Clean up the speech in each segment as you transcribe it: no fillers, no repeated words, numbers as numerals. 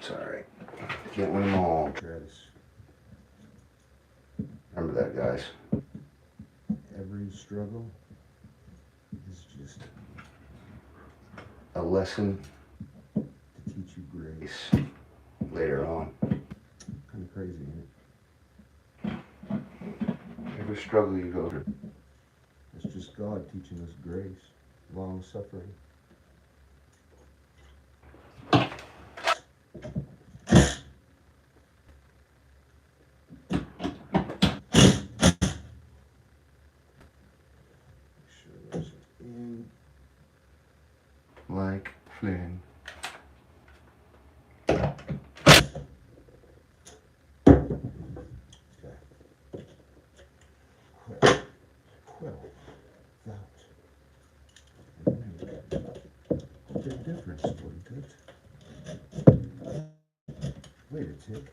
It's alright. Can't win them all, Travis. Remember that, guys. Every struggle is just a lesson to teach you grace later on. Kind of crazy, isn't it? Every struggle you go through, it's just God teaching us grace, long suffering. Like Flynn. Okay. Well, that. Big difference, wasn't it? Wait a tick.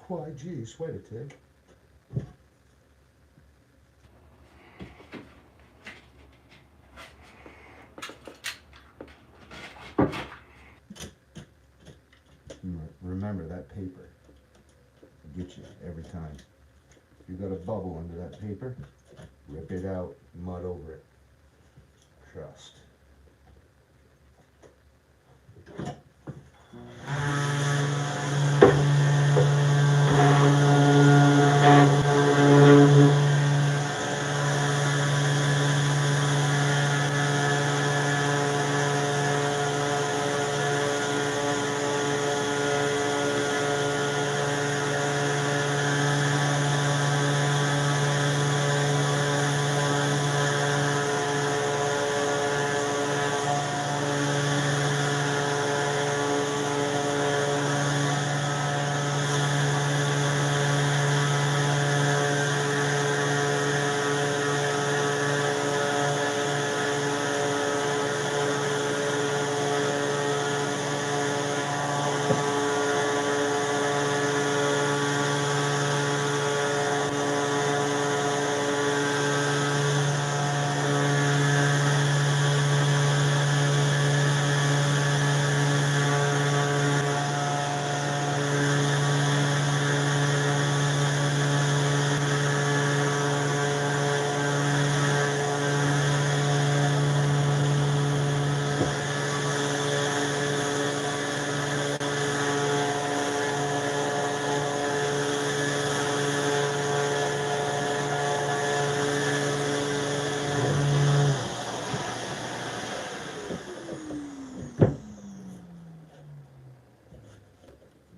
Why, geez, wait a tick. Remember that paper will get you every time. If you got a bubble under that paper, rip it out, mud over it. Trust.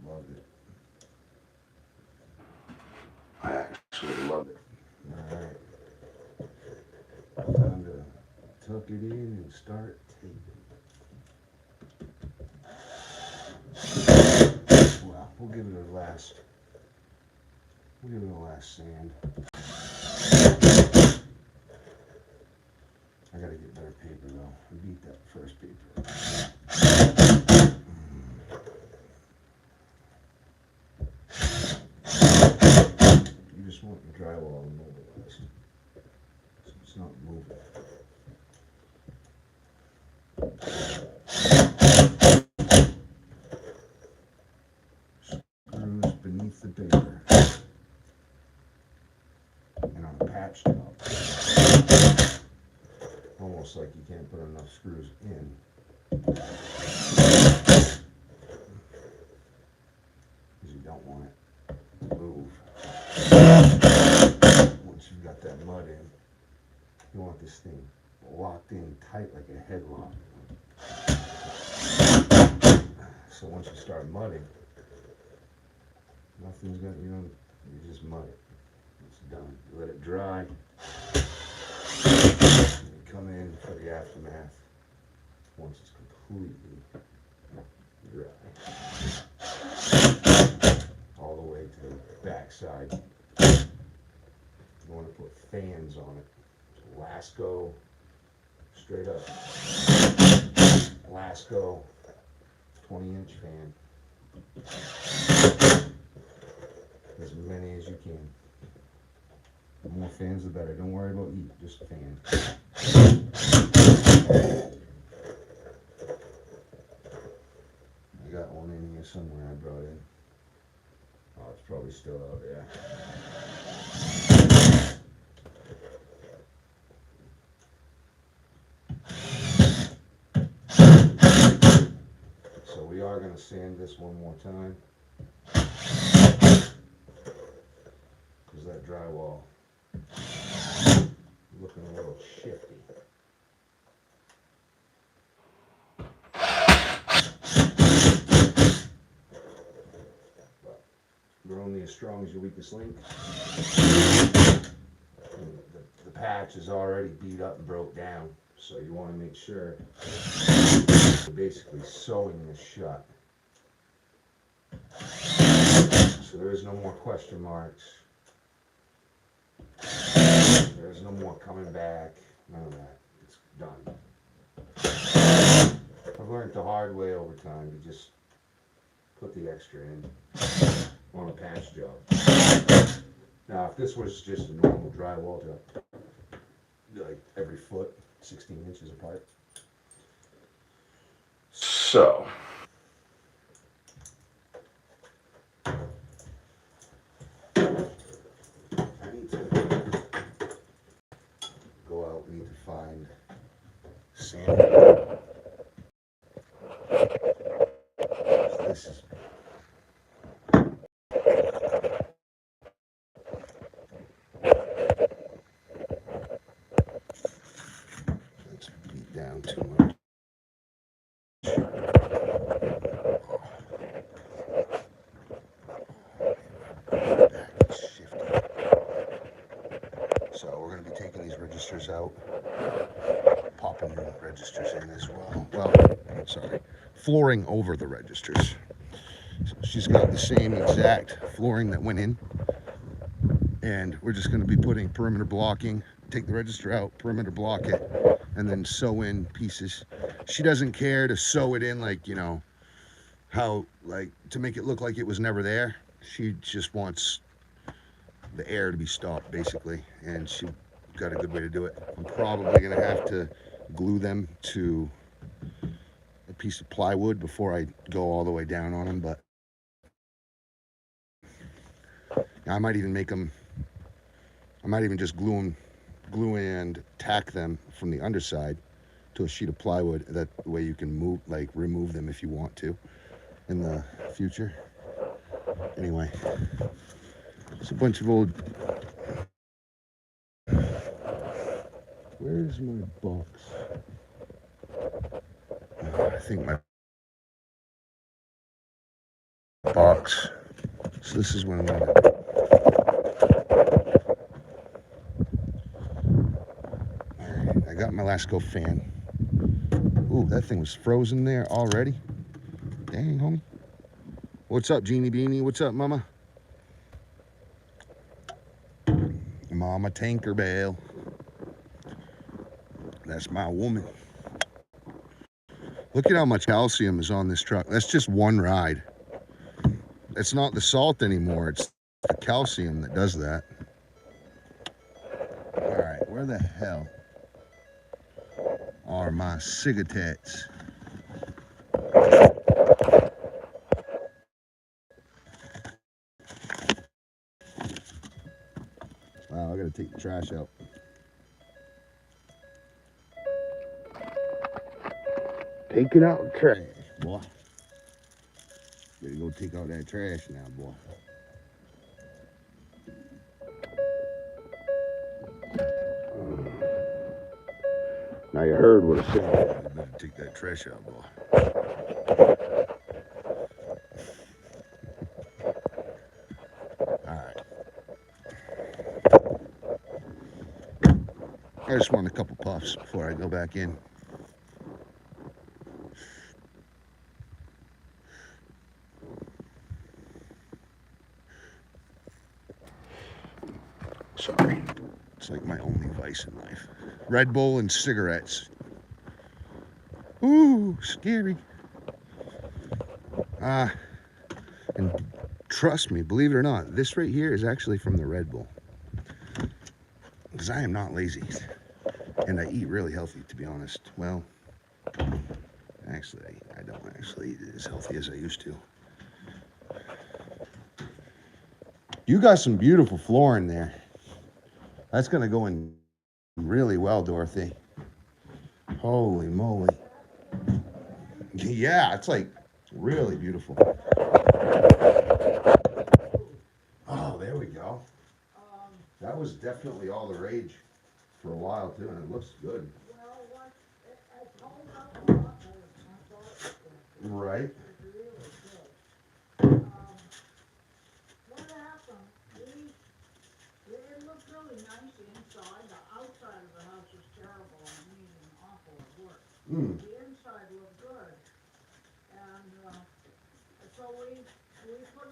Love it. I actually love it. Alright. Time to tuck it in and start taping. Well, we'll give it a last sand. I gotta get better paper though. I beat that first paper. You just want the drywall immobilized. So it's not moving. Screws beneath the paper. And on a patch top. Almost like you can't put enough screws in. Because you don't want it to move. Once you've got that mud in, you want this thing locked in tight like a headlock. So once you start mudding, nothing's gonna, you just mud it. It's done. You let it dry. And you come in for the aftermath once it's completely dry. All the way to the backside. You want to put fans on it. Lasco, straight up. Lasco, 20-inch fan. As many as you can. The more fans, the better. Don't worry about heat, just fan. I got one in here somewhere I brought in. Oh, it's probably still out there. So we are going to sand this one more time. Because that drywall looking a little shifty. But you're only as strong as your weakest link. The patch is already beat up and broke down, so you want to make sure you're basically sewing this shut. So there is no more question marks. There's no more coming back. None of that. It's done. I've learned the hard way over time to just put the extra in on a patch job. Now, if this was just a normal drywall job, like every foot, 16 inches apart. So, I need to go out, need to find sand. This is let's beat down too much. So we're going to be taking these registers out, popping the registers in as well. Well, sorry, flooring over the registers. So she's got the same exact flooring that went in, and we're just going to be putting perimeter blocking, take the register out, perimeter block it, and then sew in pieces. She doesn't care to sew it in like, you know, how, like, to make it look like it was never there. She just wants the air to be stopped, basically, and she got a good way to do it. I'm probably going to have to glue them to a piece of plywood before I go all the way down on them, but I might even make them, I might even just glue and tack them from the underside to a sheet of plywood. That way you can move, like, remove them if you want to in the future. Anyway, it's a bunch of old, where's my box? I think my box. So this is when I'm gonna, alright, I got my Lasco fan. Ooh, that thing was frozen there already. Dang, homie. What's up, Jeannie Beanie? What's up, Mama? Mama Tinkerbell. That's my woman. Look at how much calcium is on this truck. That's just one ride. It's not the salt anymore. It's the calcium that does that. All right, where the hell are my cigarettes? Wow, I gotta take the trash out. Taking out the trash, boy. Gotta go take out that trash now, boy. Now you heard what I said. You better take that trash out, boy. Alright. I just want a couple puffs before I go back in. Sorry. It's like my only vice in life. Red Bull and cigarettes. Ooh, scary. And trust me, believe it or not, this right here is actually from the Red Bull. because I am not lazy. And I eat really healthy, to be honest. Well, actually, I don't actually eat as healthy as I used to. You got some beautiful flooring there. That's going to go in really well, Dorothy. Holy moly. Yeah, it's like really beautiful. Oh, there we go. That was definitely all the rage for a while, too, and it looks good. Right. What happened? It looked really nice inside. The outside of the house was terrible and needed an awful lot of work. The inside looked good. And so we put,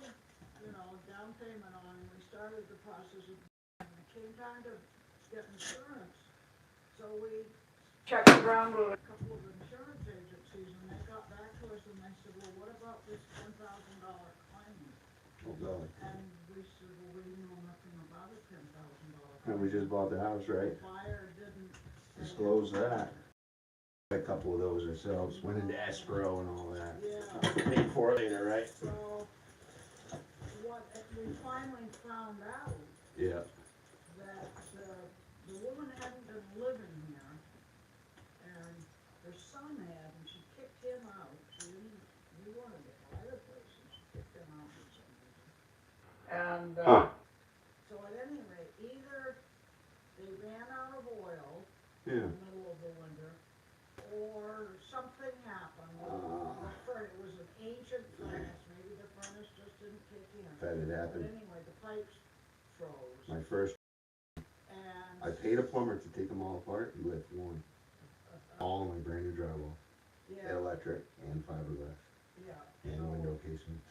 down payment on, and we started the process of, and it came time to get insurance. So we checked around with a couple of insurance agencies, and they got back to us and they said, well, what about this $10,000 claim? Oh, God. And we said, well, we know nothing about a $10,000 claim. And we just bought the house, right? The buyer didn't Disclose that. A couple of those ourselves, went into escrow and all that. Yeah. Paid for it later, right? So what we finally found out Yeah. that the woman hadn't been living here, and her son had, and she kicked him out. We wanted to buy the place, and she kicked him out for some reason. And so at any rate, either they ran out of oil in the middle of the winter, or something happened. It was an ancient furnace. Maybe the furnace just didn't kick in. That had happened. But anyway, the pipes froze. My first. And I paid a plumber to take them all apart. He left one. All in my brand new drywall. yeah, Electric and fiberglass. yeah. And So window casements.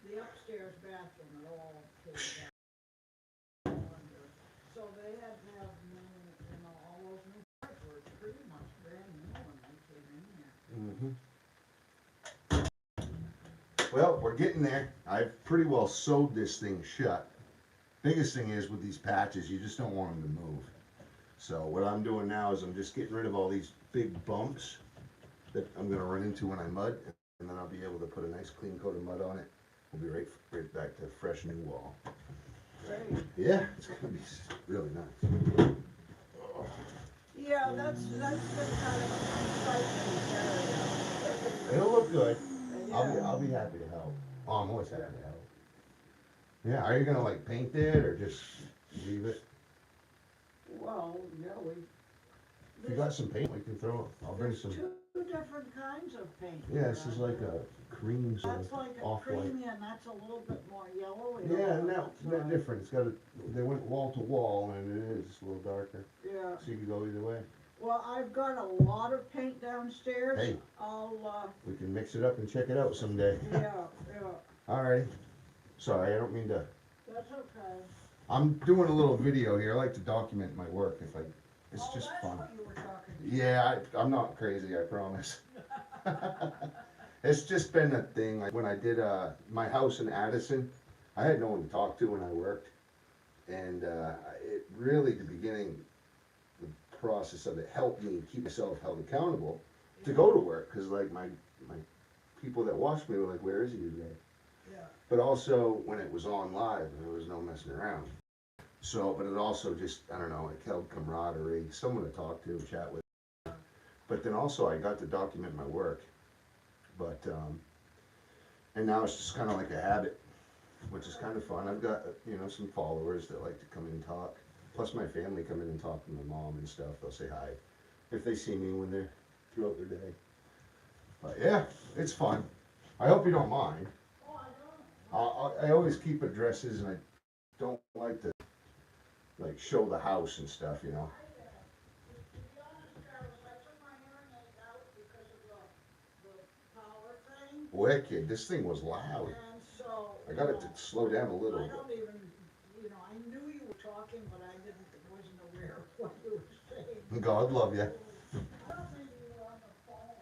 the upstairs bathroom had all caved down under. So they had to have all those new pipes were pretty much brand new when they came in here. Well, we're getting there. I've pretty well sewed this thing shut. Biggest thing is with these patches, you just don't want them to move. So what I'm doing now is I'm just getting rid of all these big bumps that I'm going to run into when I mud, and then I'll be able to put a nice clean coat of mud on it. We'll be right back to fresh new wall. Great. Yeah, it's going to be really nice. Yeah, that's been kind of an exciting area. It'll look good. Yeah. I'll be happy to help. Oh, I'm always happy to help. Yeah, are you gonna like paint it or just leave it? Well, yeah, If you got some paint, we can throw it. I'll bring some. two different kinds of paint. Yeah, this is like a cream, so That's like a off-white. creamy, and that's a little bit more yellow. Yeah, no, not different. It's got a. They went wall to wall, and it is a little darker. Yeah. So you can go either way. Well, I've got a lot of paint downstairs. Hey. We can mix it up and check it out someday. Yeah. Alrighty. Sorry, I don't mean to. That's okay. I'm doing a little video here. I like to document my work. It's just that's fun. What you were talking about. Yeah, I'm not crazy, I promise. It's just been a thing. Like when I did my house in Addison, I had no one to talk to when I worked, and it really, the beginning, the process of it helped me keep myself held accountable to go to work, because like my people that watched me were like, "Where is he today?" Yeah. But also when it was on live, there was no messing around. So, but it also just, I don't know, it held camaraderie, someone to talk to, chat with. But then also I got to document my work. But, and now it's just kind of like a habit, which is kind of fun. I've got, some followers that like to come in and talk. Plus my family come in and talk to my mom and stuff. They'll say hi if they see me when they're throughout their day. But yeah, it's fun. I hope you don't mind. I always keep addresses, and I don't like to show the house and stuff, To be honest, Travis, I took my hearing aids out because of the power thing. Wicked. This thing was loud. And so I got it to slow down a little I bit. don't even, I knew you were talking, but I wasn't aware of what you were saying. God love you. I don't think you were on the phone.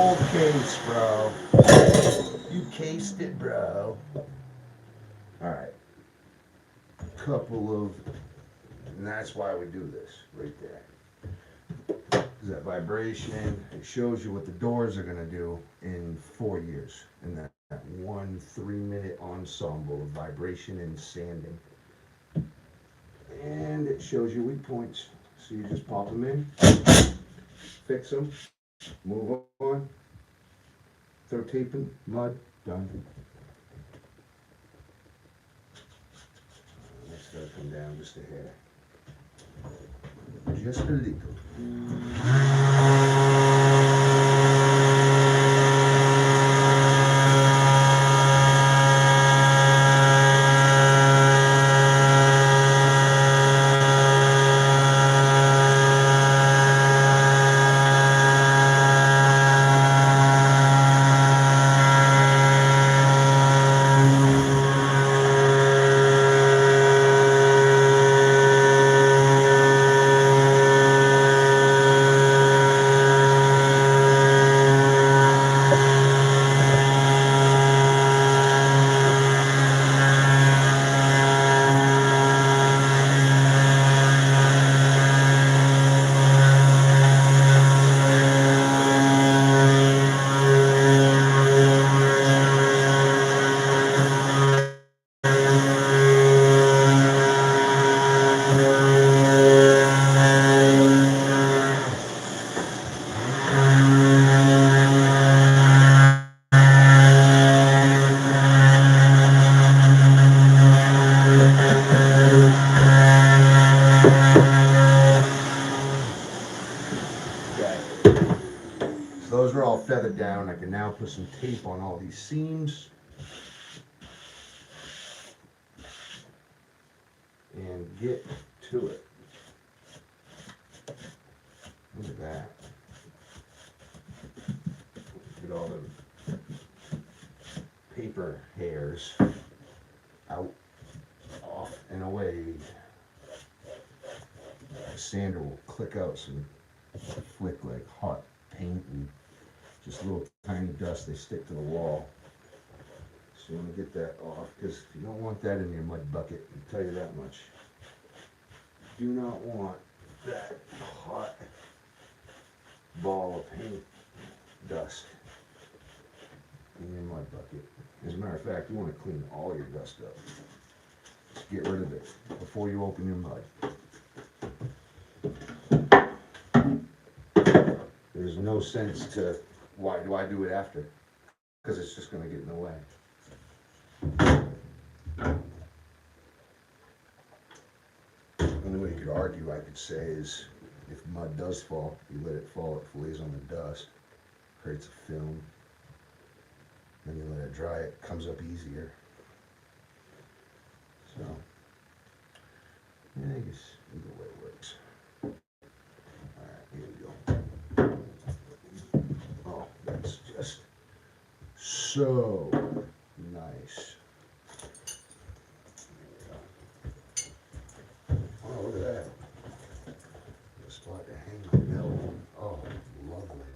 whole case, bro. You cased it, bro. Alright. Couple of, and that's why we do this right there. That vibration, it shows you what the doors are going to do in 4 years in that 1 3-minute ensemble of vibration and sanding. And it shows you weak points, so you just pop them in, fix them, move on, throw tape in, mud, done. Next gotta come down just a hair, just a little. Those are all feathered down. I can now put some tape on all these seams. And get to it. Look at that. Get all the paper hairs out, off, and away. The sander will click out some flick like hot paint and just little tiny dust. They stick to the wall. So you want to get that off, because you don't want that in your mud bucket, I'll tell you that much. You do not want that hot ball of paint dust in your mud bucket. As a matter of fact, you want to clean all your dust up. Just get rid of it before you open your mud. There's no sense to, why do I do it after? Because it's just going to get in the way. The only way you could argue, I could say, is if mud does fall, you let it fall, it flays on the dust, creates a film, then you let it dry, it comes up easier. So, yeah, I guess either way works. Alright, here we go. Oh, that's just so nice. Oh, look at that. A spot to hang my belt. Oh, lovely.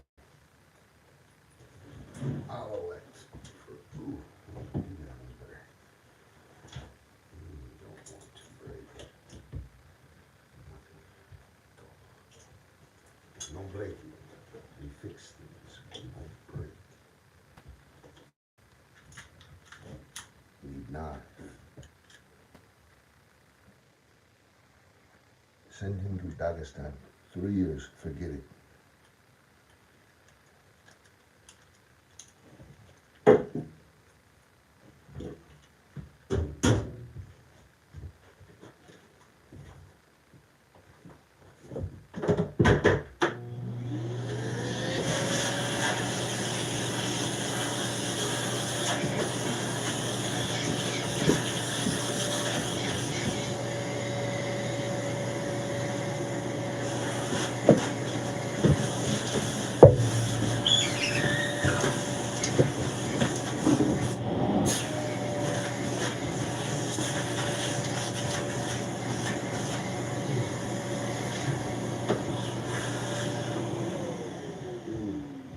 Owlet. Ooh, that one's better. Don't want to break. No breaking. We fix things. We won't break. Need not. Send him to Dagestan. 3 years, forget it.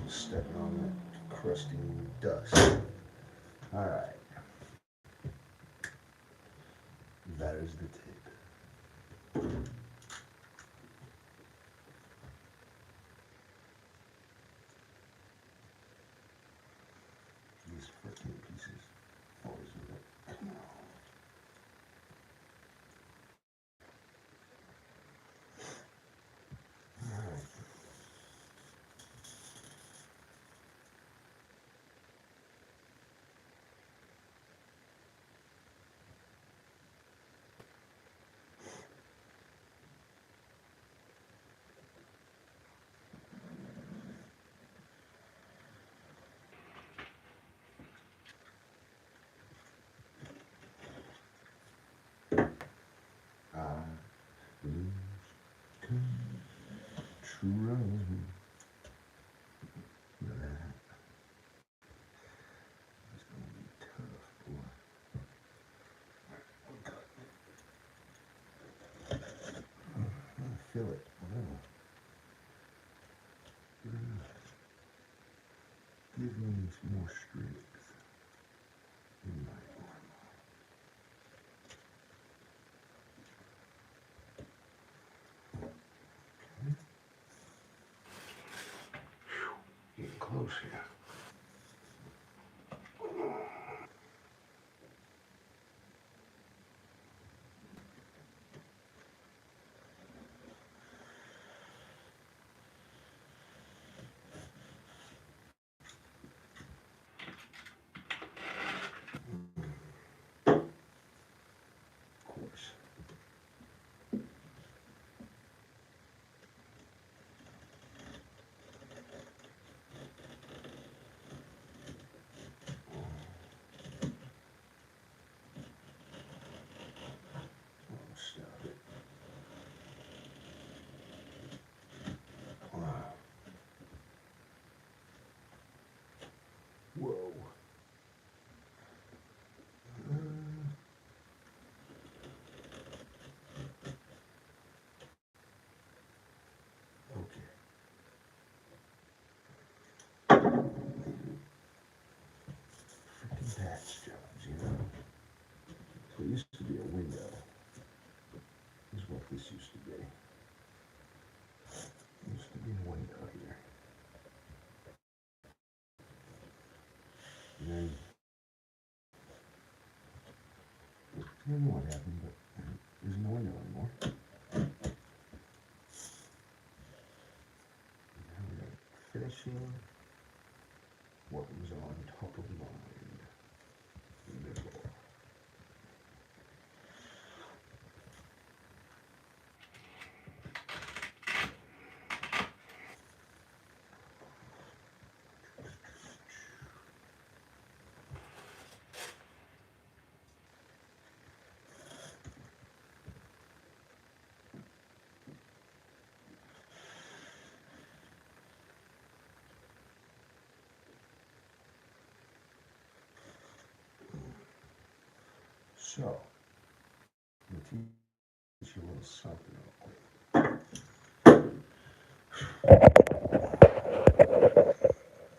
Stepping on that crusting dust. All right. That is the tape. These freaking pieces always do that. All right. True. Look at that. It's gonna be tough, boy. I feel it. Give me some more strength in my arm. Getting close here. Of course. Oh, stop it. Wow. Whoa. Okay. Freaking patch jobs, you know? So it used to be a window, is what this used to be. Used to be a window here. And then, I don't know what happened, but there isn't a window anymore. Now we're finishing what was on top of mine. Middle. So, I'm going to teach you a little something real quick.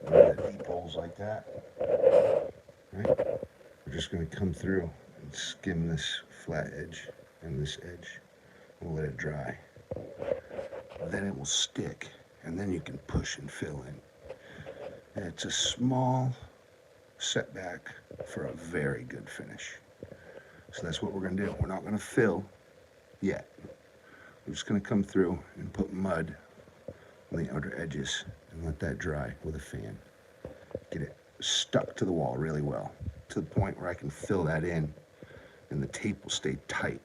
Look at deep holes like that, right? We're just going to come through and skim this flat edge and this edge. We'll let it dry. Then it will stick, and then you can push and fill in. And it's a small setback for a very good finish. So that's what we're going to do. We're not going to fill yet. We're just going to come through and put mud on the outer edges and let that dry with a fan. Get it stuck to the wall really well, to the point where I can fill that in and the tape will stay tight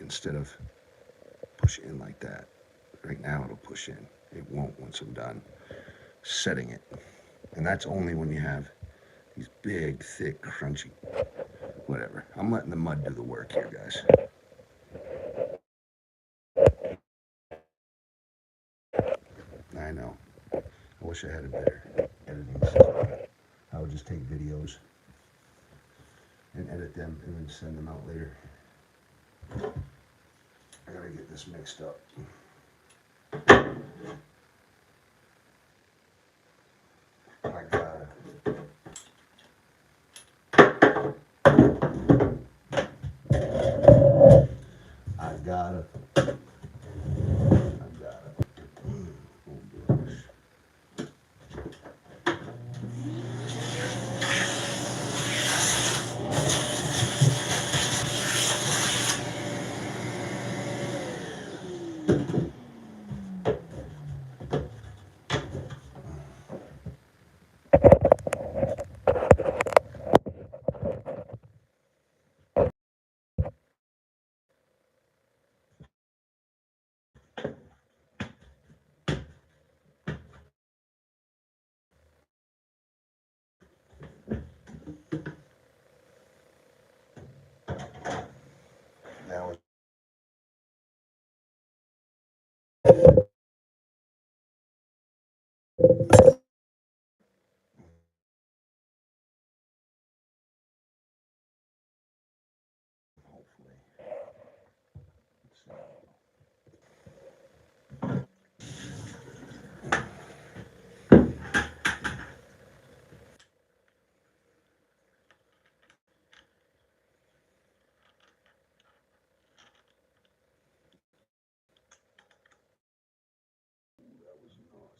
instead of push in like that. Right now it'll push in. It won't once I'm done setting it. And that's only when you have these big, thick, crunchy, whatever. I'm letting the mud do the work here, guys. I know. I wish I had a better editing system. I would just take videos and edit them and then send them out later. I gotta get this mixed up. I gotta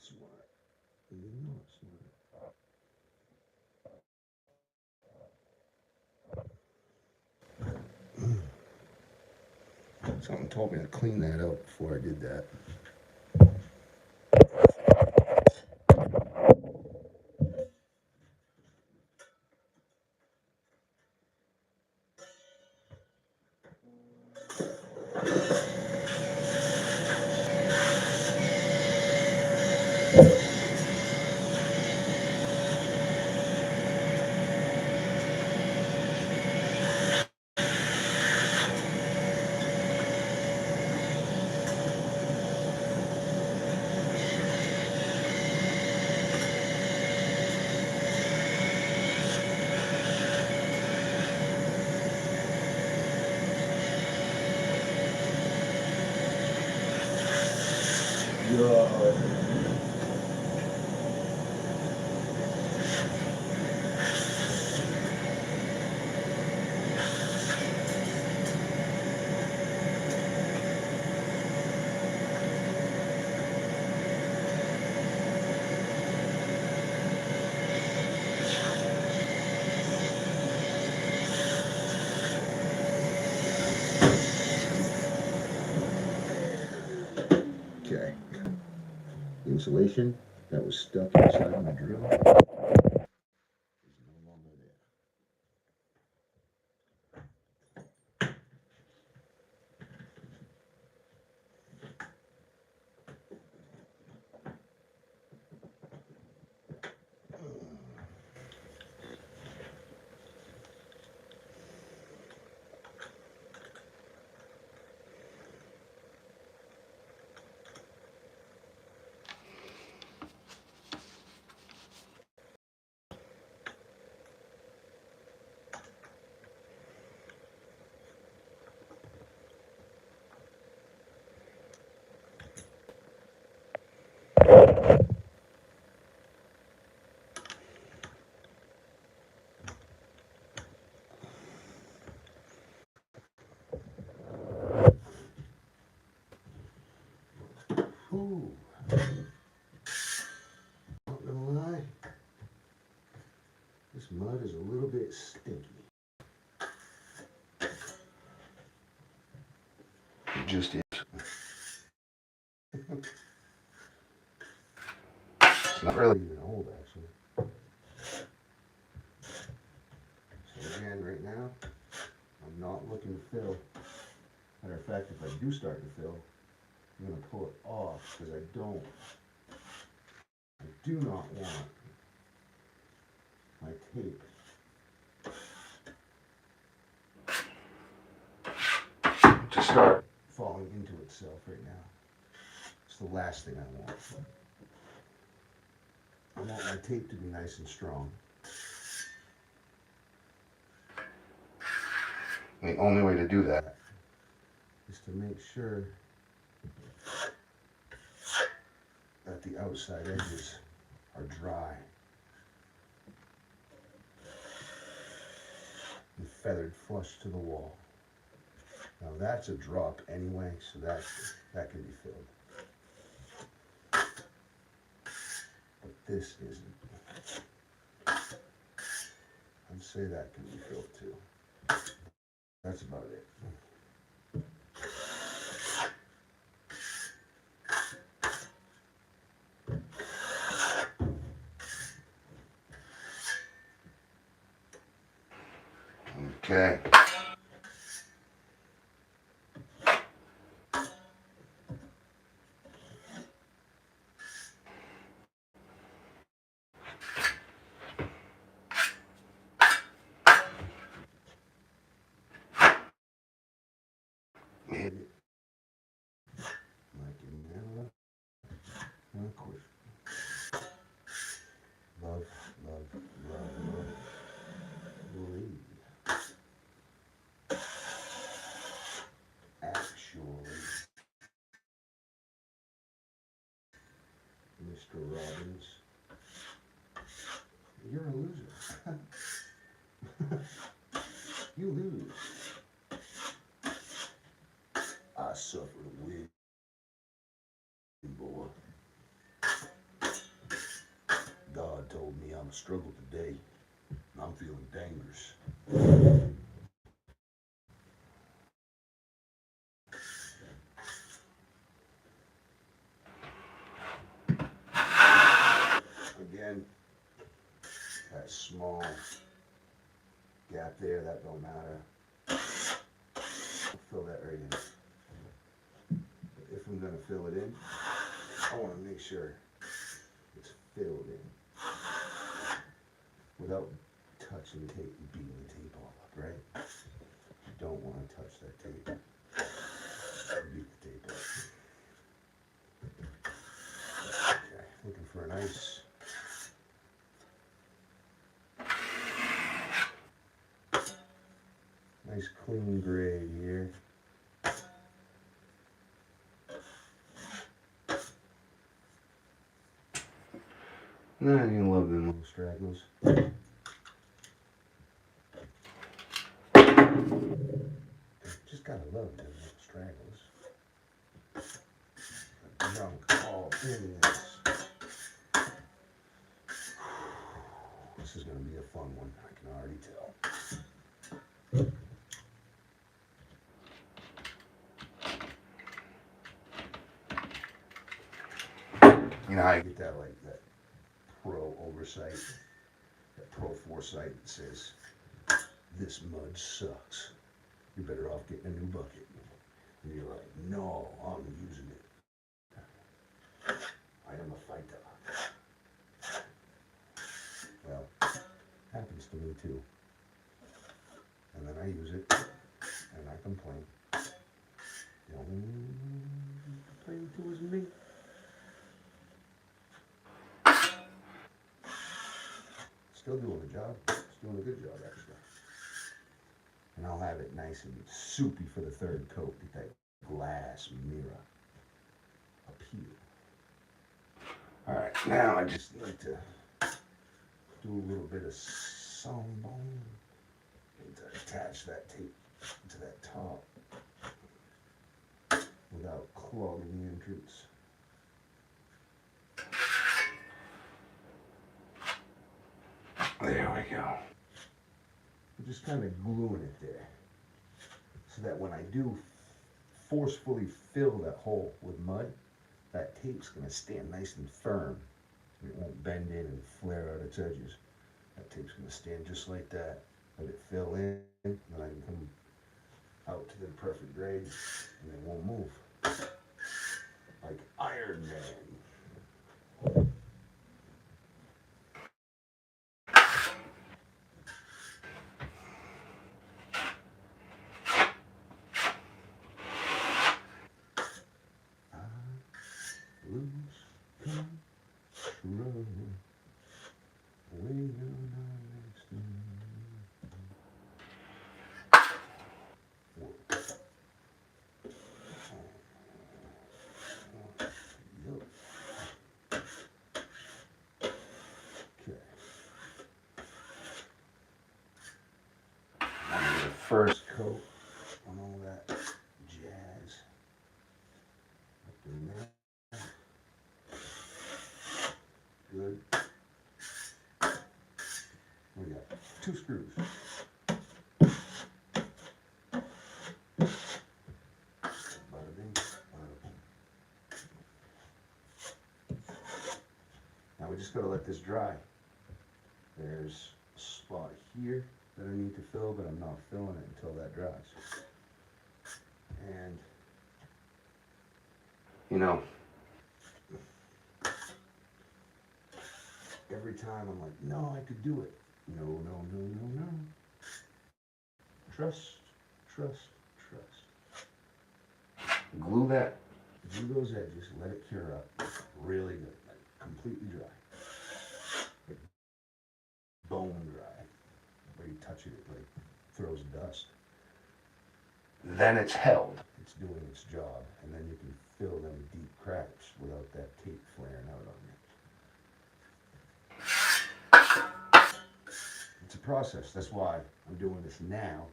Smart. You know it's smart. Something told me to clean that up before I did that. Okay. Insulation that was stuck inside my drill is no longer there. Ooh. Not gonna lie, this mud is a little bit stinky. It just is. It's not really even old, actually. So again, right now, I'm not looking to fill. Matter of fact, if I do start to fill, I'm gonna pull it off because I do not want my tape to start falling into itself right now. It's the last thing I want. I want my tape to be nice and strong. The only way to do that is to make sure that the outside edges are dry and feathered flush to the wall. Now that's a drop anyway, so that can be filled. But this isn't. I'd say that can be filled too. That's about it. Okay. Hit it. Like you never want to quit. Love, love, love, love. Believe. Actually, Mr. Robbins, you're a loser. You lose. I suffered a win, boy. struggle today. I'm feeling dangerous. Again, that small gap there, that don't matter. I'll fill that right in. But if I'm gonna fill it in, I wanna make sure it's filled in without touching tape and beating the tape all up, right? You don't wanna touch that tape. Beat the tape up. Okay, looking for a nice clean grade here. Nah, you love them little stragglers. Just gotta love them little stragglers. Junk all in this. This is gonna be a fun one, I can already tell. You know how you get that, like, that pro oversight, that pro foresight that says, this mud sucks. You're better off getting a new bucket. And you're like, no, I'm using it. I am a fighter. Well, happens to me too. And then I use it, and I complain. The only complain to is me. Still doing the job. Still doing a good job, actually. And I'll have it nice and soupy for the third coat. Get that glass mirror appeal. All right, now I just need to do a little bit of sawbone and to attach that tape to that top without clogging the entrance. There we go. I'm just kind of gluing it there so that when I do forcefully fill that hole with mud, that tape's going to stand nice and firm. It won't bend in and flare out its edges. That tape's going to stand just like that. Let it fill in, and then I can come out to the perfect grade, and it won't move. Like Iron Man. Lose control when you're not next to me. Okay. Now the first coat on all that jazz up in there. Good. We got 2 screws. Bada bing, bada boom. Now we just gotta let this dry. There's a spot here that I need to fill, but I'm not filling it until that dries. And, you know, every time I'm like, no, I could do it. No, no, no, no, no. Trust, trust, trust. Glue those edges, let it cure up really good, like completely dry. Like bone dry, where you touch it, it like throws dust. Then it's held. It's doing its job, and then you can fill them deep cracks without that tape flaring out on you. It's a process. That's why I'm doing this now,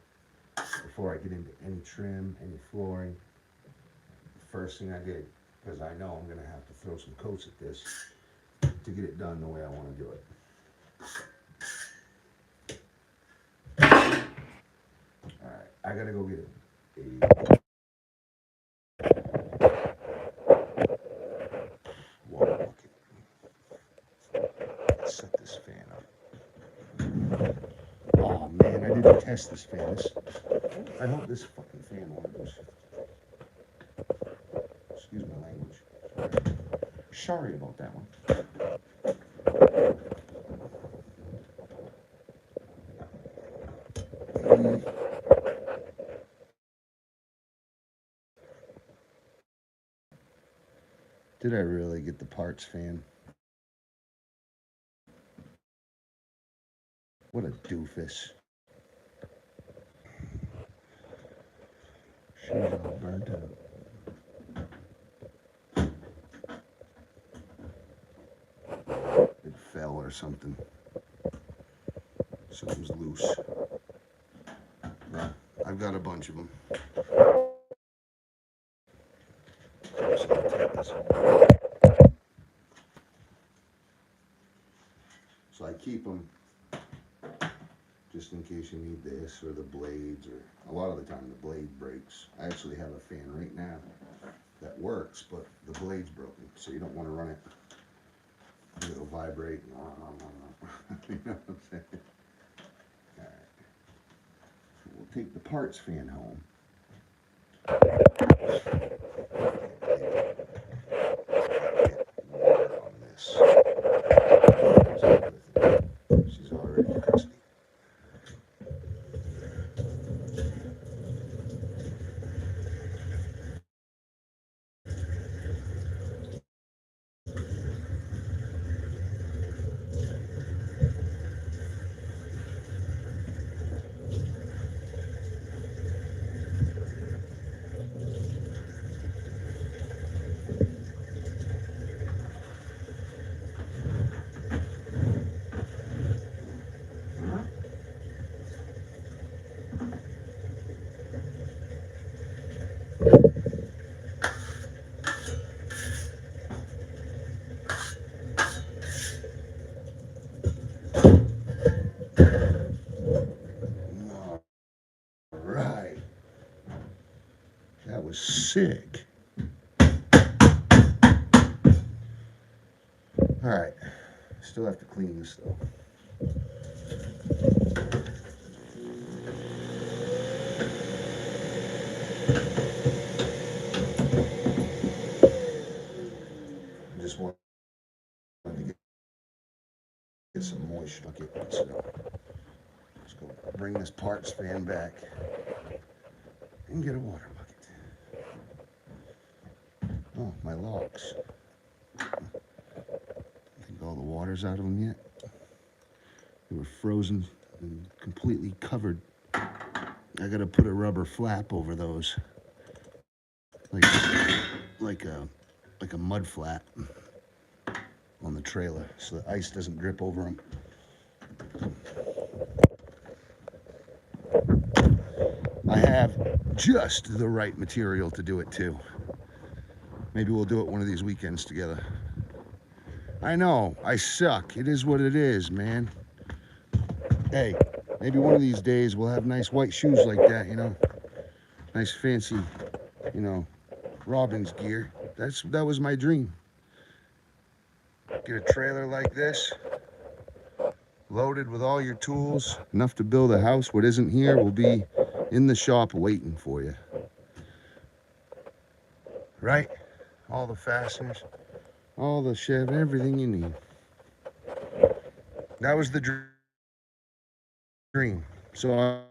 before I get into any trim, any flooring. The first thing I did, because I know I'm going to have to throw some coats at this to get it done the way I want to do it. Alright, I gotta go get a water bucket. Let's set this fan up. Oh man, I didn't test this fan. I hope this fucking fan works. Excuse my language. Sorry about that one. Did I really get the parts fan? What a doofus. She's all burnt out. It fell or something. Something's loose. Well, I've got a bunch of them. So I'll take this home. So I keep them just in case you need this or the blades, or a lot of the time the blade breaks. I actually have a fan right now that works, but the blade's broken, so you don't want to run it. It'll vibrate. You know what I'm saying? All right. So we'll take the parts fan home. On this. She's already crusty. All right. That was sick. All right. Still have to clean this though. I just want to get some moisture. Okay, so let's go bring this parts fan back and get a water bucket. Oh, my logs. Think all the water's out of them yet? They were frozen and completely covered. I gotta put a rubber flap over those, like a mud flat on the trailer, so the ice doesn't drip over them. I have just the right material to do it too. Maybe we'll do it one of these weekends together. I know, I suck. It is what it is, man. Hey, maybe one of these days we'll have nice white shoes like that, you know? Nice fancy, you know, Robin's gear. That was my dream. Get a trailer like this, loaded with all your tools, enough to build a house. What isn't here will be in the shop waiting for you. Right? All the fasteners, all the shit, everything you need. That was the dream. So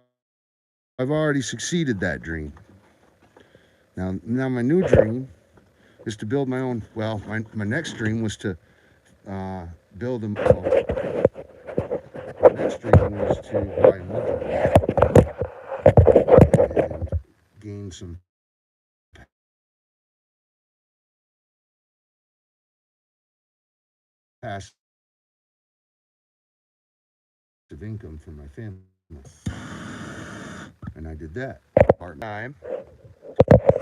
I've already succeeded that dream. Now my new dream is to build my own. Well, my next dream was to build them. My next dream was to buy another and gain some passive income for my family, and I did that part-time.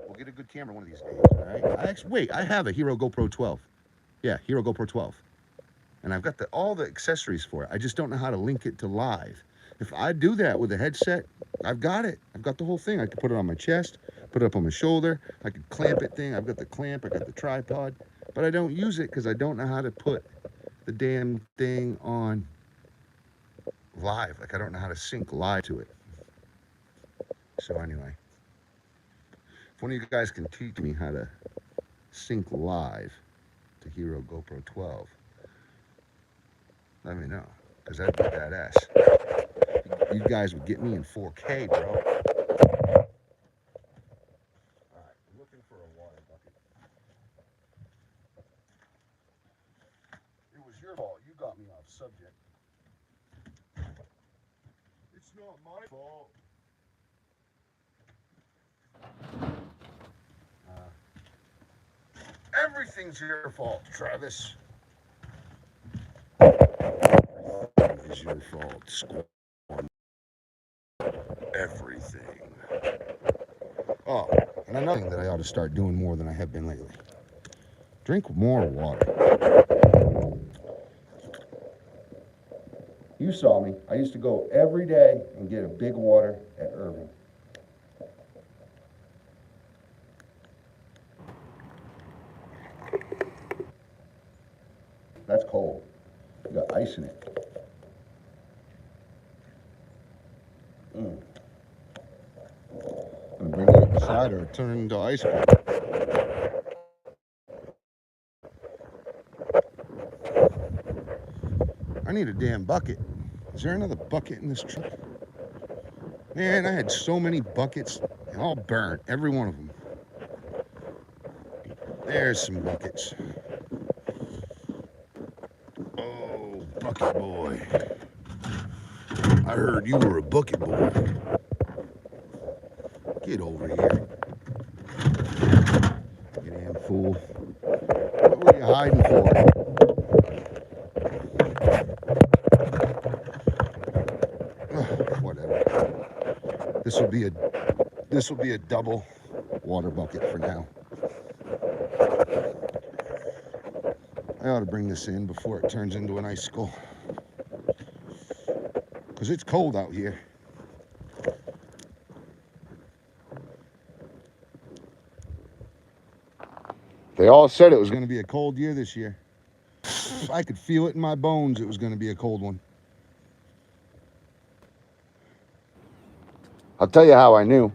We'll get a good camera one of these days, all right? I have a Hero GoPro 12. Yeah, Hero GoPro 12. and I've got all the accessories for it. I just don't know how to link it to live. If I do that with a headset, I've got it. I've got the whole thing. I could put it on my chest, put it up on my shoulder. I could clamp it thing. I've got the clamp. I got the tripod, but I don't use it because I don't know how to put the damn thing on live. Like I don't know how to sync live to it. So anyway, if one of you guys can teach me how to sync live to Hero GoPro 12, let me know, because that'd be badass. You guys would get me in 4K, bro. Alright, I'm looking for a water bucket. It was your fault. You got me off subject. It's not my fault. Everything's your fault, Travis. Everything is your fault, Squanto. Everything. Oh, and another thing that I ought to start doing more than I have been lately. Drink more water. You saw me. I used to go every day and get a big water at Irving. That's cold. You got ice in it. I'm gonna bring it inside or turn it into ice cream. I need a damn bucket. Is there another bucket in this truck? Man, I had so many buckets, and all burnt, every one of them. There's some buckets. Oh, bucket boy. I heard you were a bucket boy. Get over here. You damn fool. What were you hiding for? Whatever. This will be a double water bucket for now. I ought to bring this in before it turns into an icicle. Because it's cold out here. They all said it was going to be a cold year this year. I could feel it in my bones it was going to be a cold one. I'll tell you how I knew.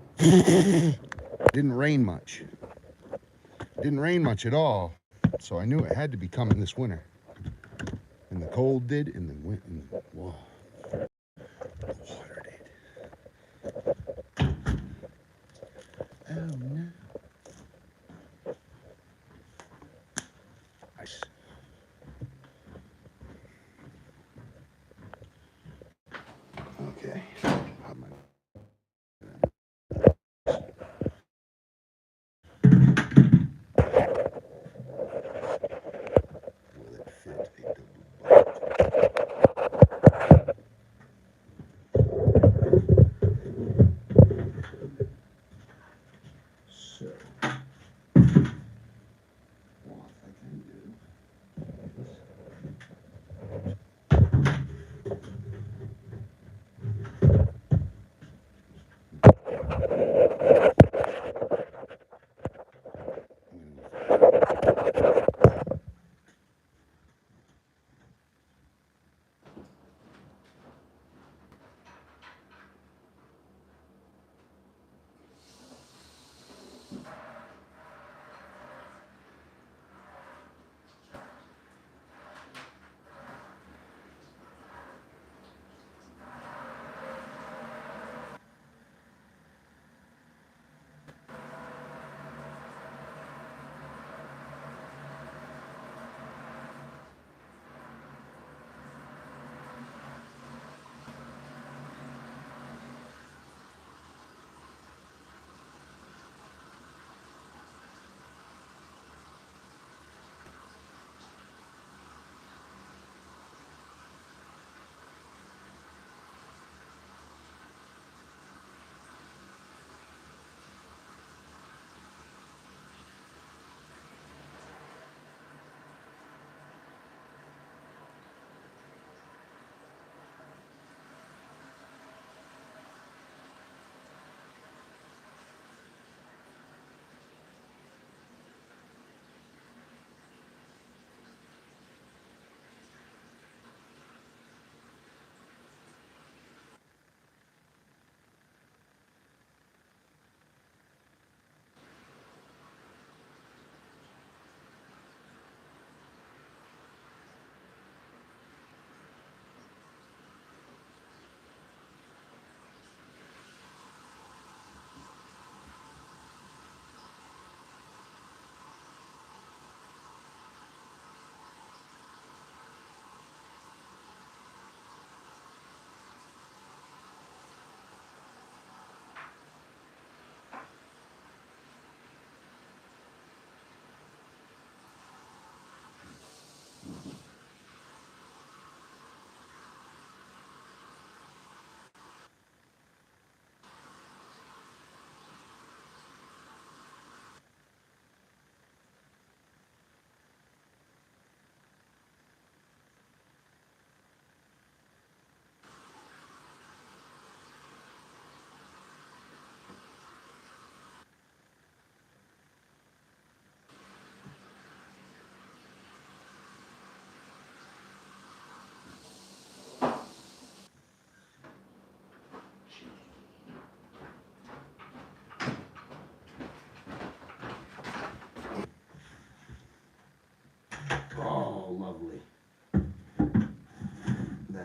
Didn't rain much. Didn't rain much at all. So I knew it had to be coming this winter. And the cold did, and the wind, and whoa. The water did. Oh no. Ice. Okay.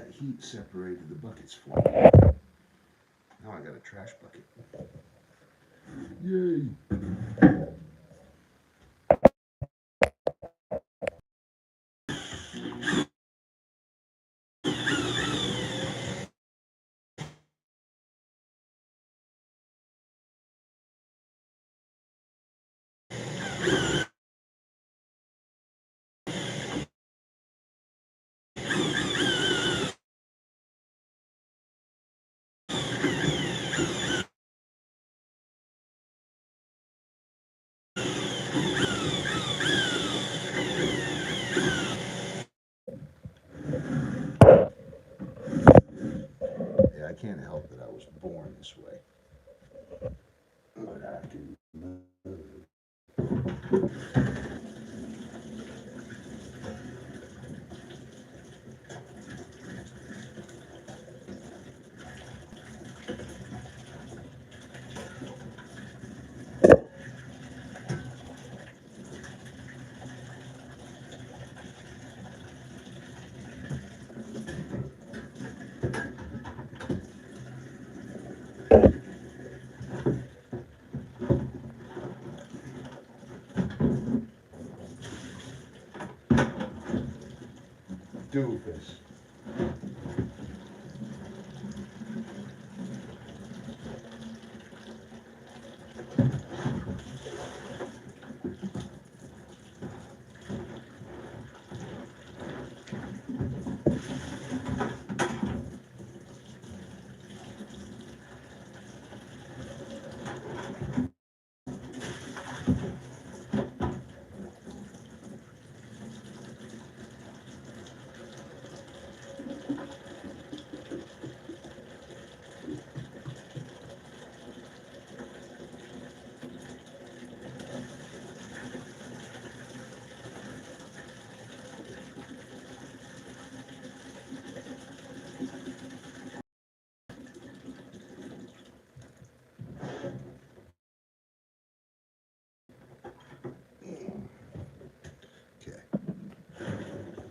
that heat separated the buckets for me. Now I got a trash bucket. Yay! Yeah, I can't help that I was born this way. But I can move. Doofus. Okay.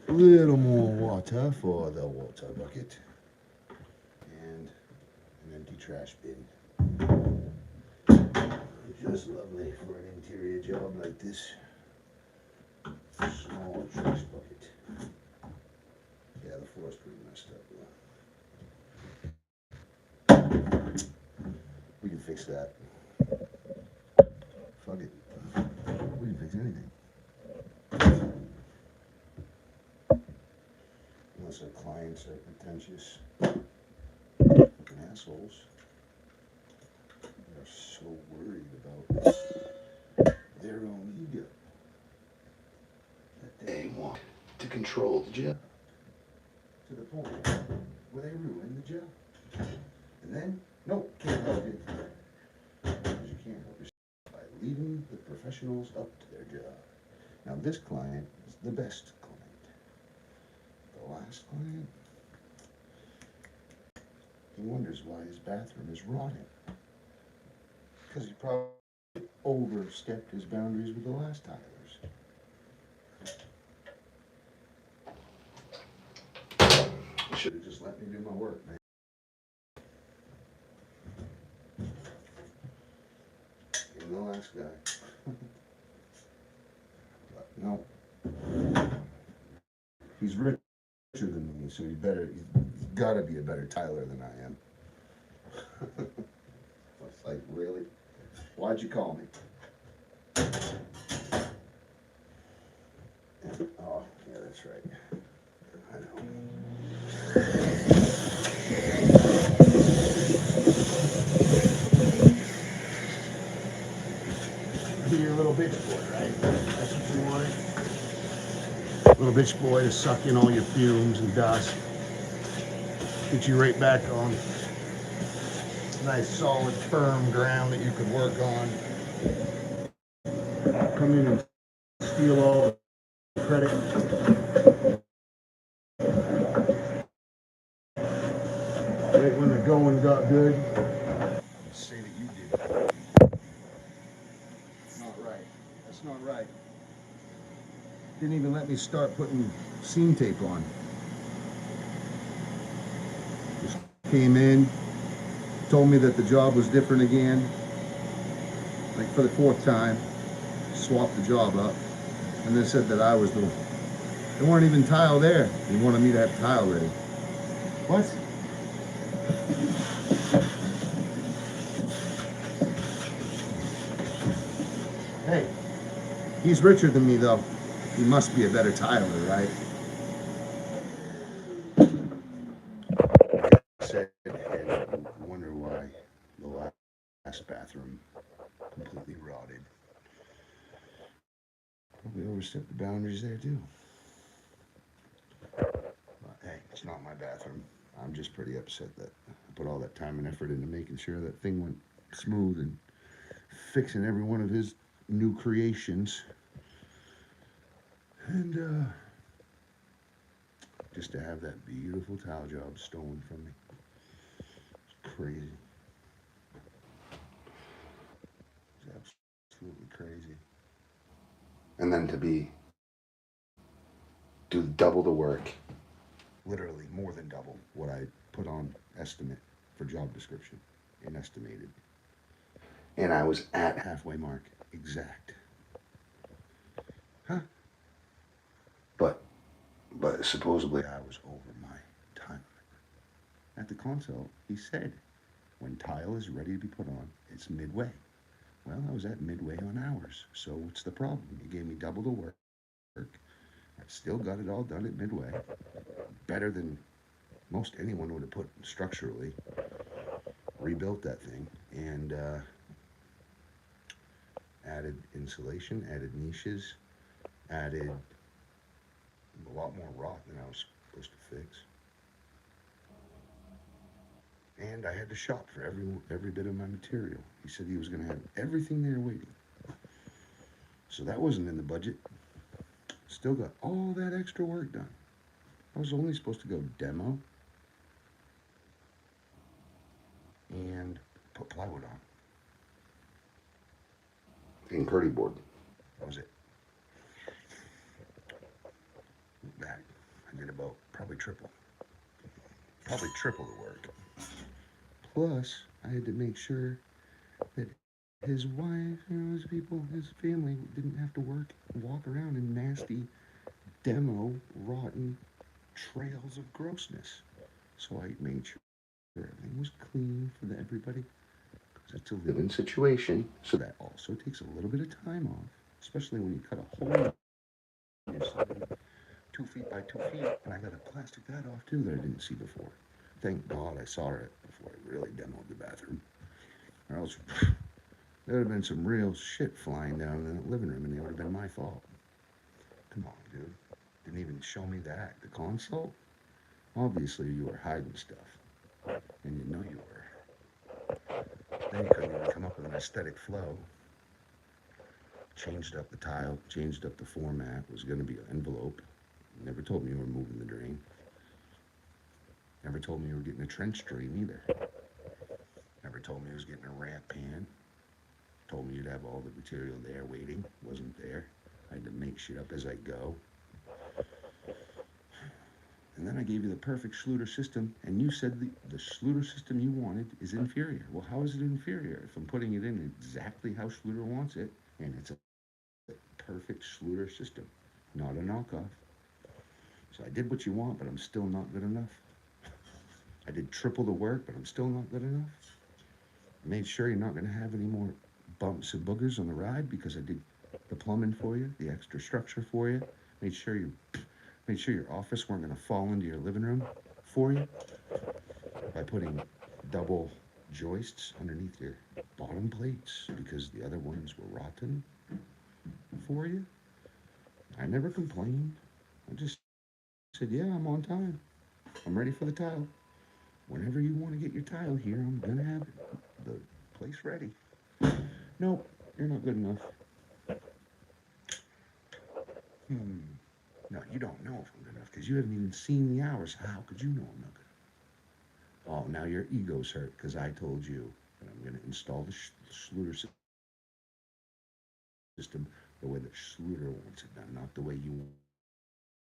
A little more water for the water bucket. And an empty trash bin. Just lovely for an interior job like this. Small trash bucket. Yeah, the floor's pretty messed up. We can fix that. Fuck it. We can fix anything. Unless our clients are pretentious fucking assholes. They're so worried about their own ego that they want to control the job to the point where they ruin the job. And then, no, can't help it. Because you can't help yourself by leaving the professionals up to their job. Now this client is the best client. The last client, he wonders why his bathroom is rotting. Because he probably overstepped his boundaries with the last tilers. You should have just let me do my work, man. Even the last guy. But no. He's richer than me, so he's gotta be a better tiler than I am. It's like, really? Why'd you call me? Oh, yeah, that's right. I know. Be your little bitch boy, right? That's what you wanted? Little bitch boy to suck in all your fumes and dust. Get you right back on nice, solid, firm ground that you could work on. Come in and steal all the credit. Right when the going got good. Say that you did it. Not right. That's not right. Didn't even let me start putting seam tape on. Came in, told me that the job was different again, like for the fourth time, swapped the job up, and then said that I was the, there weren't even tile there. He wanted me to have tile ready. What? Hey, he's richer than me though. He must be a better tiler, right? Said, and wonder why the last bathroom completely rotted. Probably overstepped the boundaries there too. But hey, it's not my bathroom. I'm just pretty upset that I put all that time and effort into making sure that thing went smooth and fixing every one of his new creations. And just to have that beautiful tile job stolen from me. It's crazy. It's absolutely crazy. And then to do double the work, literally more than double what I put on estimate for job description and estimated. And I was at halfway mark, exact. Huh? But supposedly I was over my time. At the console, he said, when tile is ready to be put on, it's midway. Well, I was at midway on hours, so what's the problem? He gave me double the work. I still got it all done at midway. Better than most anyone would have put structurally. Rebuilt that thing and added insulation, added niches, added a lot more rot than I was supposed to fix. And I had to shop for every bit of my material. He said he was going to have everything there waiting. So that wasn't in the budget. Still got all that extra work done. I was only supposed to go demo and put plywood on. And Purdy board. That was it. Back. I did about probably triple the work. Plus, I had to make sure that his wife, his people, his family didn't have to walk around in nasty, demo, rotten trails of grossness. So I made sure everything was clean for everybody. Because it's a living situation. So that also takes a little bit of time off, especially when you cut a hole in your siding 2 feet by 2 feet. And I got to plastic that off too that I didn't see before. Thank God I saw it before I really demoed the bathroom. Or else there would have been some real shit flying down in the living room and it would have been my fault. Come on, dude. Didn't even show me that. The console? Obviously you were hiding stuff. And you know you were. Then you couldn't even come up with an aesthetic flow. Changed up the tile, changed up the format. It was going to be an envelope. Never told me you were moving the drain. Never told me you were getting a trench drain either. Never told me I was getting a ramp pan. Told me you'd have all the material there waiting. Wasn't there. I had to make shit up as I go. And then I gave you the perfect Schluter system, and you said the Schluter system you wanted is inferior. Well, how is it inferior if I'm putting it in exactly how Schluter wants it, and it's a perfect Schluter system, not a knockoff. So I did what you want, but I'm still not good enough. I did triple the work, but I'm still not good enough. I made sure you're not going to have any more bumps and boogers on the ride because I did the plumbing for you, the extra structure for you. Made sure your office weren't going to fall into your living room for you by putting double joists underneath your bottom plates because the other ones were rotten for you. I never complained. I just said, yeah, I'm on time. I'm ready for the tile. Whenever you want to get your tile here, I'm going to have the place ready. Nope, you're not good enough. No, you don't know if I'm good enough because you haven't even seen the hours. How could you know I'm not good enough? Oh, now your ego's hurt because I told you that I'm going to install the Schluter system the way that Schluter wants it done, not the way you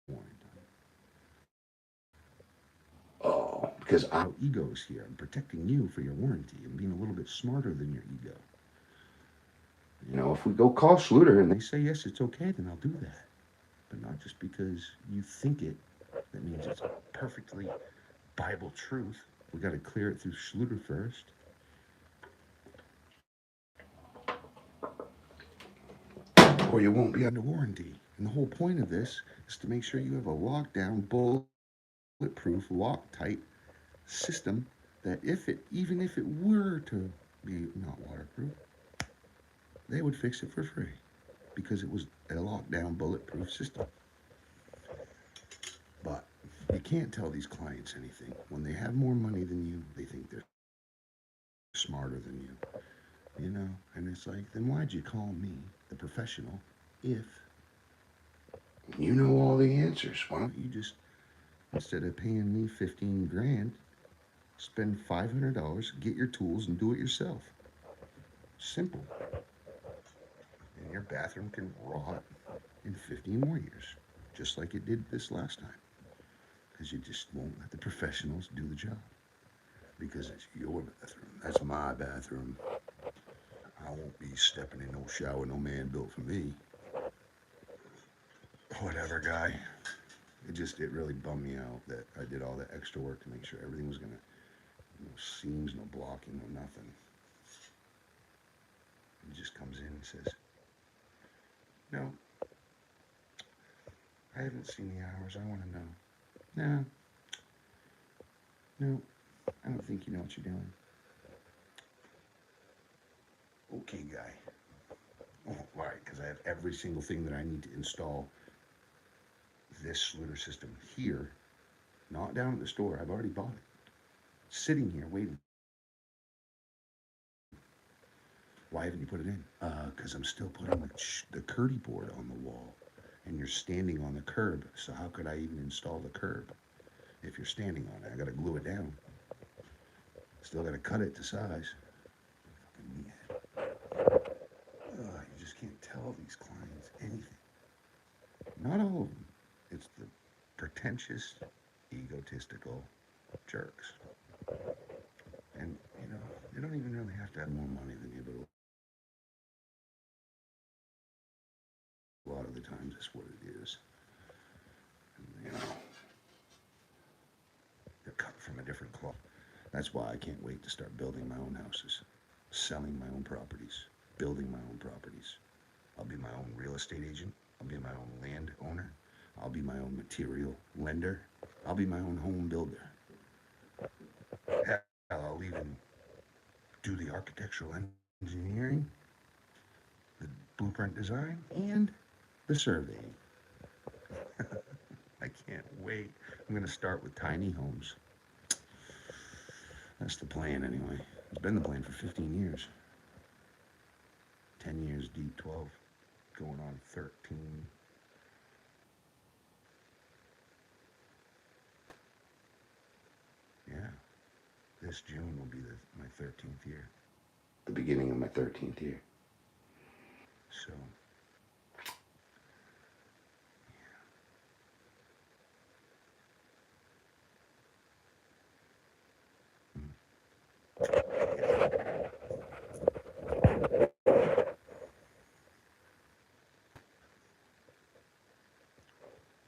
want it done. Oh, because our ego's here. I'm protecting you for your warranty. I'm being a little bit smarter than your ego. You know, if we go call Schluter and they say, yes, it's okay, then I'll do that. But not just because you think it. That means it's perfectly Bible truth. We got to clear it through Schluter first. Or you won't be under warranty. And the whole point of this is to make sure you have a lockdown, bulletproof, Loctite system that even if it were to be not waterproof, they would fix it for free because it was a lockdown, bulletproof system. But you can't tell these clients anything. When they have more money than you, they think they're smarter than you know? And it's like, then why'd you call me, the professional, if you know all the answers? Why don't you just, instead of paying me 15 grand, spend $500, get your tools, and do it yourself? Simple. And your bathroom can rot in 15 more years, just like it did this last time. Because you just won't let the professionals do the job. Because it's your bathroom. That's my bathroom. I won't be stepping in no shower no man built for me. Whatever, guy. It really bummed me out that I did all that extra work to make sure everything was gonna, no seams, no blocking, no nothing. He just comes in and says, no, I haven't seen the hours. I want to know. No, I don't think you know what you're doing. Okay, guy. Oh, right, because I have every single thing that I need to install this Schluter system here, not down at the store. I've already bought it. Sitting here waiting. Why haven't you put it in? Because I'm still putting the Curdy board on the wall, and you're standing on the curb. So how could I even install the curb if you're standing on it? I got to glue it down. Still got to cut it to size. You just can't tell these clients anything. Not all of them. It's the pretentious, egotistical jerks. And, you know, they don't even really have to have more money than you, but a lot of the times that's what it is. And, you know, they're cut from a different cloth. That's why I can't wait to start building my own houses, selling my own properties, building my own properties. I'll be my own real estate agent. I'll be my own land owner. I'll be my own material lender. I'll be my own home builder. Hell, I'll even do the architectural engineering, the blueprint design, and the surveying. I can't wait. I'm going to start with tiny homes. That's the plan anyway. It's been the plan for 15 years. 10 years deep, 12. Going on 13. Yeah. This June will be my 13th year. The beginning of my 13th year. So,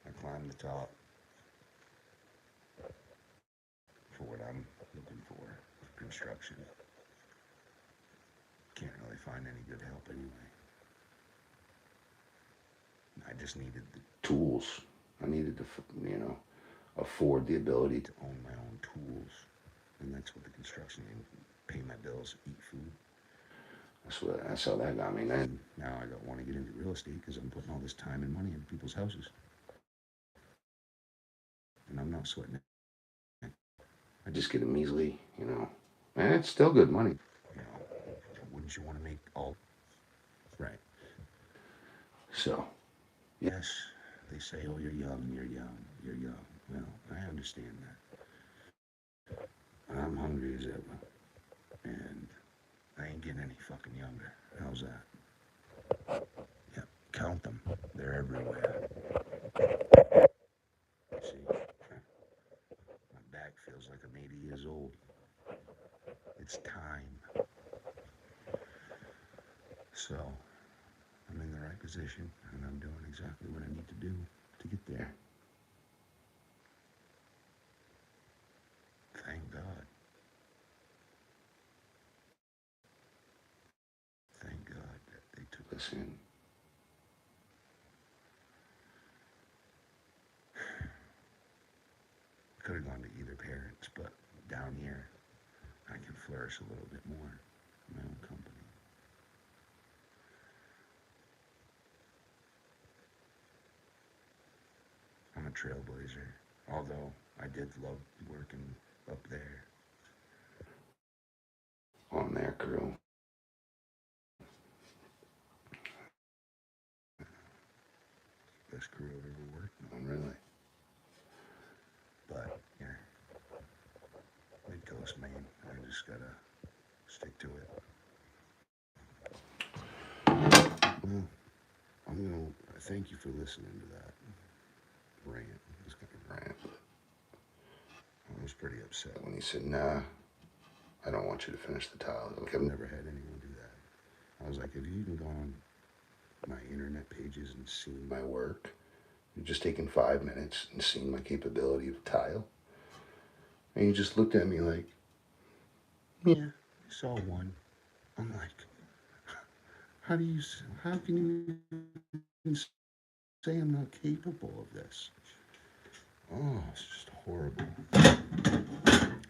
I climbed the top for what I'm looking for construction. Can't really find any good help anyway. I just needed the tools. I needed to, afford the ability to own my own tools. And that's what the construction is. Pay my bills, eat food. That's how that got me. Then now I don't want to get into real estate because I'm putting all this time and money into people's houses. And I'm not sweating it. I just get a measly, and it's still good money. Wouldn't you want to make all right? So, yes, they say, oh, you're young, you're young, you're young. Well, I understand that. I'm hungry as ever. And I ain't getting any fucking younger. How's that? Yep, count them. They're everywhere. See, my back feels like I'm 80 was time. So I'm in the right position, and I'm doing exactly what I need to do to get there. Thank God. Thank God that they took us in. Could have gone to either parents, but down here, I can flourish a little bit more in my own company. I'm a trailblazer, although I did love working up there on their crew. Best crew I've ever worked on, really. But, yeah, Mid-Coast, Maine, I just gotta stick to it. Well, I'm gonna thank you for listening to that rant. It was kind of rant. I was pretty upset when he said, nah, I don't want you to finish the tile. Like, I've never had anyone do that. I was like, have you even gone on my internet pages and seen my work? You've just taken 5 minutes and seen my capability of tile? And he just looked at me like, yeah, I saw one. I'm like, how can you even say I'm not capable of this? Oh, it's just horrible.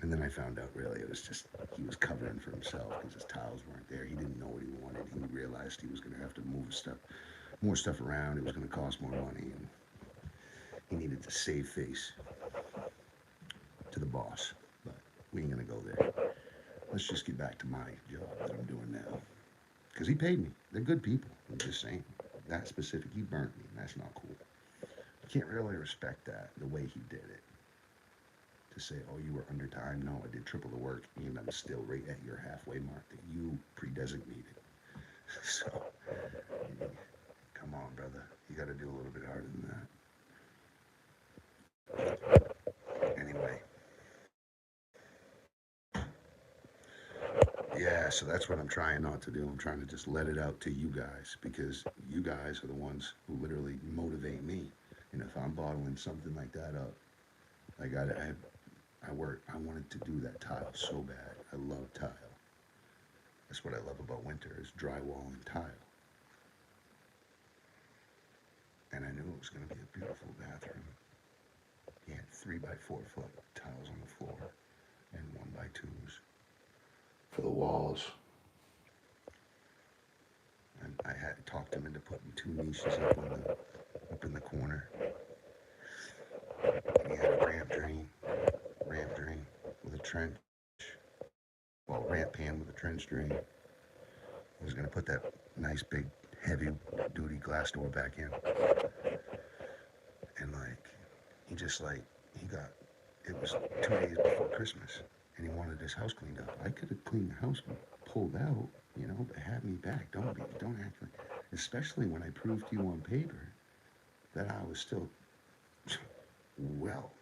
And then I found out really it was just, he was covering for himself because his tiles weren't there. He didn't know what he wanted. He realized he was going to have to move more stuff around. It was going to cost more money, and he needed to save face to the boss. But we ain't going to go there. Let's just get back to my job that I'm doing now. Because he paid me. They're good people. I'm just saying. That specific, he burnt me, and that's not cool. I can't really respect that, the way he did it. To say, oh, you were under time. No, I did triple the work, and I'm still right at your halfway mark that you pre-designated. So, come on, brother. You got to do a little bit harder than that. Anyway. Yeah, so that's what I'm trying not to do. I'm trying to just let it out to you guys, because you guys are the ones who literally motivate me. And if I'm bottling something like that up, I wanted to do that tile so bad. I love tile. That's what I love about winter, is drywall and tile. And I knew it was going to be a beautiful bathroom. He had 3x4 foot tiles on the floor and 1x2s for the walls. And I had talked him into putting 2 niches up in the corner. And he had a ramp drain with a trench. Well, ramp pan with a trench drain. I was going to put that nice big heavy duty glass door back in. And it was 2 days before Christmas, and he wanted his house cleaned up. I could have cleaned the house and pulled out, but have me back. Don't act like, especially when I proved to you on paper that I was still well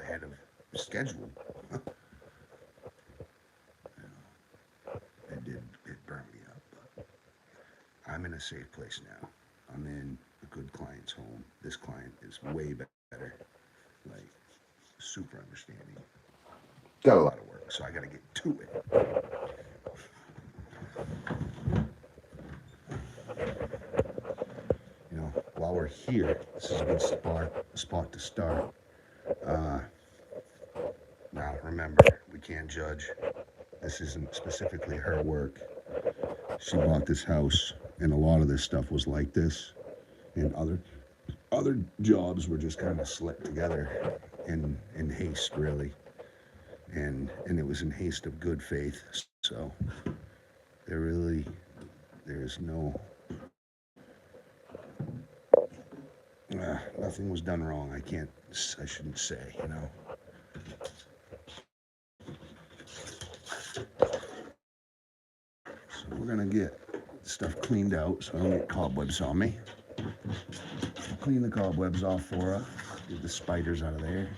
ahead of schedule. It burned me up, but I'm in a safe place now. I'm in a good client's home. This client is way better, like super understanding. Got a lot of work, so I got to get to it. While we're here, this is a good spot to start. Now, remember, we can't judge. This isn't specifically her work. She bought this house, and a lot of this stuff was like this, and other jobs were just kind of slipped together in haste, really, and it was in haste of good faith. So there is no nothing was done wrong. I shouldn't say, So we're gonna get stuff cleaned out so I don't get cobwebs on me. Clean the cobwebs off for her. Get the spiders out of there.